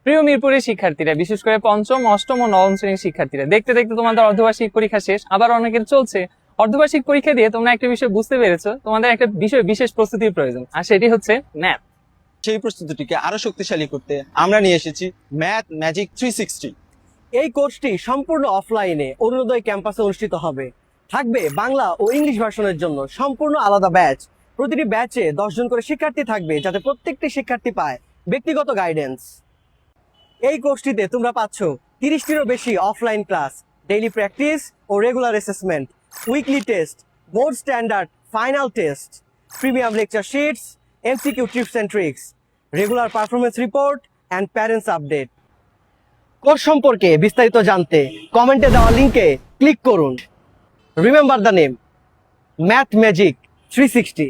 প্রিয় মিরপুরের শিক্ষার্থীরা, বিশেষ করে পঞ্চম, অষ্টম ও নবম শ্রেণীর শিক্ষার্থীরা, দেখতে দেখতে তোমাদের অর্ধবার্ষিক পরীক্ষা শেষ, আবার অনেকের চলছে। অর্ধবার্ষিক পরীক্ষা দিয়ে তোমরা একটা বিষয় বুঝতে পেরেছো, তোমাদের একটা বিষয় বিশেষ প্রস্তুতির প্রয়োজন, আর সেটি হচ্ছে ম্যাথ। সেই প্রস্তুতিটিকে আরো শক্তিশালী করতে আমরা নিয়ে এসেছি ম্যাথ ম্যাজিক 360। এই কোর্সটি সম্পূর্ণ অফলাইনে অরুণোদয় ক্যাম্পাসে অনুষ্ঠিত হবে। থাকবে বাংলা ও ইংলিশ ভার্সনের জন্য সম্পূর্ণ আলাদা ব্যাচ। প্রতিটি ব্যাচে 10 জন করে শিক্ষার্থী থাকবে, যাতে প্রত্যেকটি শিক্ষার্থী পায় ব্যক্তিগত গাইডেন্স। এই কোর্সটিতে তোমরা পাচ্ছ 30টিরও বেশি অফলাইন ক্লাস, ডেইলি প্র্যাকটিস ও regular assessment, weekly test, board standard final test, premium lecture sheets, MCQ tips and tricks, regular performance report and parents update. Course সম্পর্কে বিস্তারিত জানতে কমেন্টে দেওয়া লিংকে ক্লিক করুন। Remember the name, math magic 360।